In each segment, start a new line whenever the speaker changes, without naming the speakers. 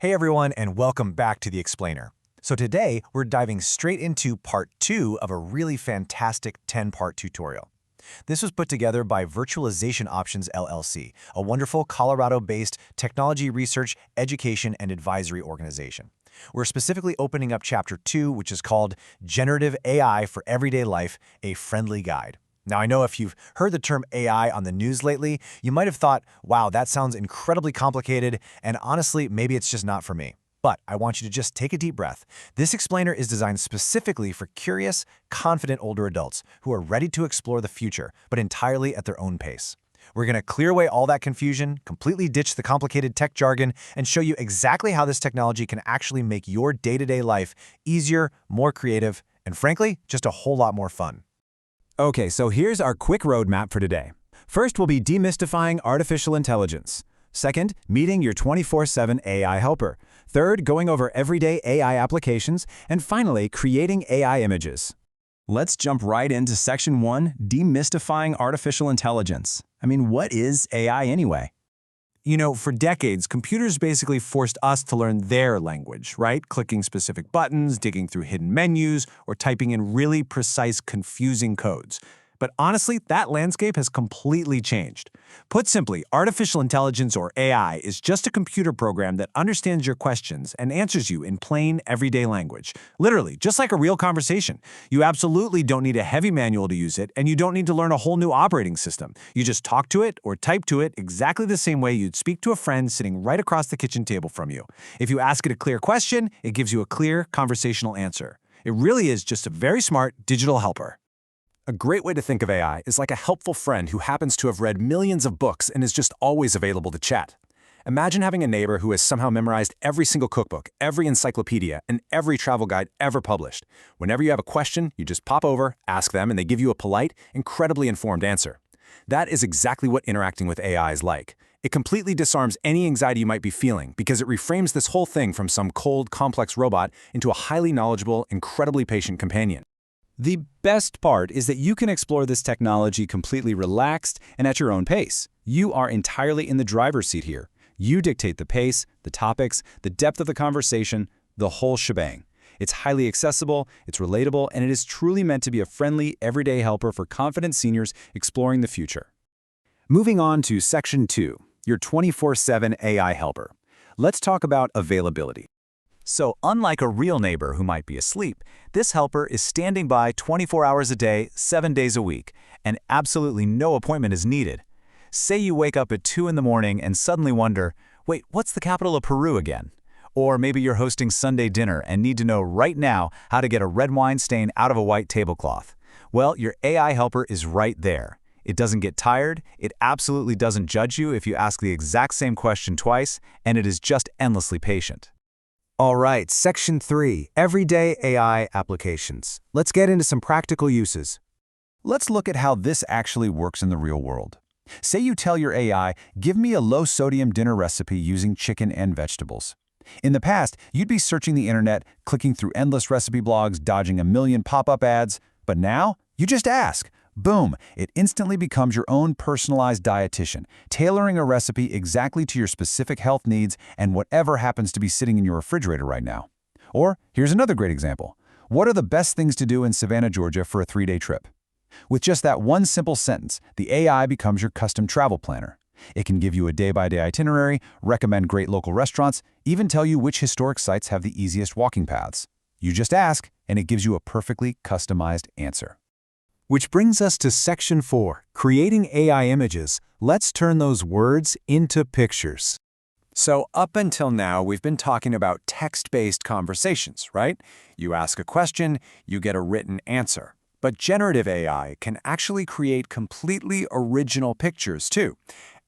Hey everyone, and welcome back to The Explainer. So today, we're diving straight into part 2 of a really fantastic 10-part tutorial. This was put together by Virtualization Options LLC, a wonderful Colorado-based technology research, education, and advisory organization. We're specifically opening up Chapter 2, which is called Generative AI for Everyday Life, a Friendly Guide. Now, I know if you've heard the term AI on the news lately, you might have thought, wow, that sounds incredibly complicated, and honestly, maybe it's just not for me. But I want you to just take a deep breath. This explainer is designed specifically for curious, confident older adults who are ready to explore the future, but entirely at their own pace. We're going to clear away all that confusion, completely ditch the complicated tech jargon, and show you exactly how this technology can actually make your day-to-day life easier, more creative, and frankly, just a whole lot more fun.
Okay, so here's our quick roadmap for today. First, we'll be demystifying artificial intelligence. Second, meeting your 24/7 AI helper. Third, going over everyday AI applications. And finally, creating AI images. Let's jump right into Section 1, demystifying artificial intelligence. I mean, what is AI anyway?
You know, for decades, computers basically forced us to learn their language, right? Clicking specific buttons, digging through hidden menus, or typing in really precise, confusing codes. But honestly, that landscape has completely changed. Put simply, artificial intelligence, or AI, is just a computer program that understands your questions and answers you in plain, everyday language. Literally, just like a real conversation. You absolutely don't need a heavy manual to use it, and you don't need to learn a whole new operating system. You just talk to it or type to it exactly the same way you'd speak to a friend sitting right across the kitchen table from you. If you ask it a clear question, it gives you a clear, conversational answer. It really is just a very smart digital helper.
A great way to think of AI is like a helpful friend who happens to have read millions of books and is just always available to chat. Imagine having a neighbor who has somehow memorized every single cookbook, every encyclopedia, and every travel guide ever published. Whenever you have a question, you just pop over, ask them, and they give you a polite, incredibly informed answer. That is exactly what interacting with AI is like. It completely disarms any anxiety you might be feeling because it reframes this whole thing from some cold, complex robot into a highly knowledgeable, incredibly patient companion. The best part is that you can explore this technology completely relaxed and at your own pace. You are entirely in the driver's seat here. You dictate the pace, the topics, the depth of the conversation, the whole shebang. It's highly accessible, it's relatable, and it is truly meant to be a friendly, everyday helper for confident seniors exploring the future. Moving on to Section 2, your 24/7 AI helper. Let's talk about availability. So unlike a real neighbor who might be asleep, this helper is standing by 24 hours a day, 7 days a week, and absolutely no appointment is needed. Say you wake up at 2 in the morning and suddenly wonder, wait, what's the capital of Peru again? Or maybe you're hosting Sunday dinner and need to know right now how to get a red wine stain out of a white tablecloth. Well, your AI helper is right there. It doesn't get tired, it absolutely doesn't judge you if you ask the exact same question twice, and it is just endlessly patient. All right, Section 3, Everyday AI Applications. Let's get into some practical uses. Let's look at how this actually works in the real world. Say you tell your AI, give me a low-sodium dinner recipe using chicken and vegetables. In the past, you'd be searching the internet, clicking through endless recipe blogs, dodging a million pop-up ads. But now, you just ask. Boom, it instantly becomes your own personalized dietitian, tailoring a recipe exactly to your specific health needs and whatever happens to be sitting in your refrigerator right now. Or, here's another great example. What are the best things to do in Savannah, Georgia for a 3-day trip? With just that one simple sentence, the AI becomes your custom travel planner. It can give you a day-by-day itinerary, recommend great local restaurants, even tell you which historic sites have the easiest walking paths. You just ask, and it gives you a perfectly customized answer. Which brings us to Section 4, creating AI images. Let's turn those words into pictures. So up until now, we've been talking about text-based conversations, right? You ask a question, you get a written answer. But generative AI can actually create completely original pictures too.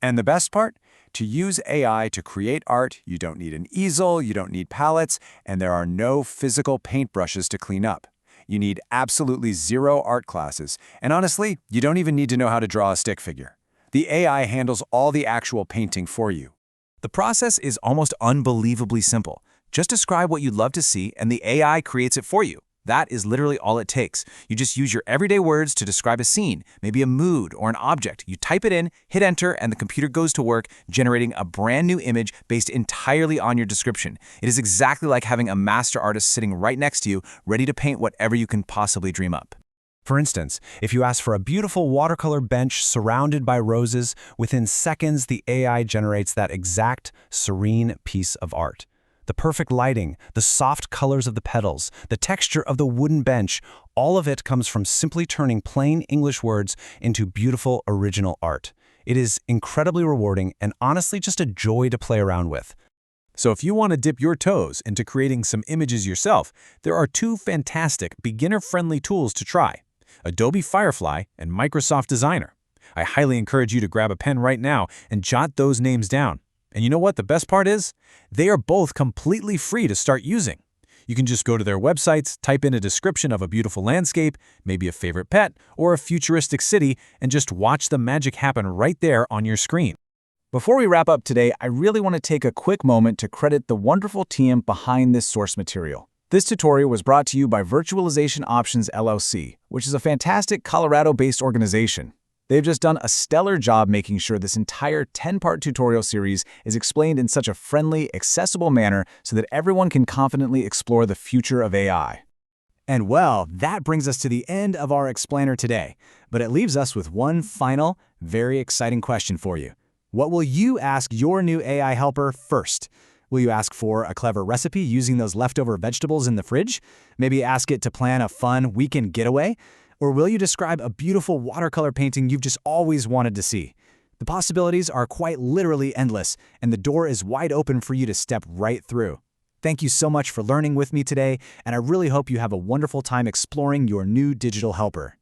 And the best part? To use AI to create art, you don't need an easel, you don't need palettes, and there are no physical paintbrushes to clean up. You need absolutely zero art classes, and honestly, you don't even need to know how to draw a stick figure. The AI handles all the actual painting for you. The process is almost unbelievably simple. Just describe what you'd love to see, and the AI creates it for you.
That is literally all it takes. You just use your everyday words to describe a scene, maybe a mood or an object. You type it in, hit enter, and the computer goes to work, generating a brand new image based entirely on your description. It is exactly like having a master artist sitting right next to you, ready to paint whatever you can possibly dream up.
For instance, if you ask for a beautiful watercolor bench surrounded by roses, within seconds the AI generates that exact serene piece of art. The perfect lighting, the soft colors of the petals, the texture of the wooden bench, all of it comes from simply turning plain English words into beautiful original art. It is incredibly rewarding and honestly just a joy to play around with.
So if you want to dip your toes into creating some images yourself, there are two fantastic beginner-friendly tools to try: Adobe Firefly and Microsoft Designer. I highly encourage you to grab a pen right now and jot those names down. And you know what the best part is? They are both completely free to start using. You can just go to their websites, type in a description of a beautiful landscape, maybe a favorite pet, or a futuristic city, and just watch the magic happen right there on your screen. Before we wrap up today, I really want to take a quick moment to credit the wonderful team behind this source material. This tutorial was brought to you by Virtualization Options LLC, which is a fantastic Colorado-based organization. They've just done a stellar job making sure this entire 10-part tutorial series is explained in such a friendly, accessible manner so that everyone can confidently explore the future of AI. And well, that brings us to the end of our explainer today, but it leaves us with one final, very exciting question for you. What will you ask your new AI helper first? Will you ask for a clever recipe using those leftover vegetables in the fridge? Maybe ask it to plan a fun weekend getaway? Or will you describe a beautiful watercolor painting you've just always wanted to see? The possibilities are quite literally endless, and the door is wide open for you to step right through. Thank you so much for learning with me today, and I really hope you have a wonderful time exploring your new digital helper.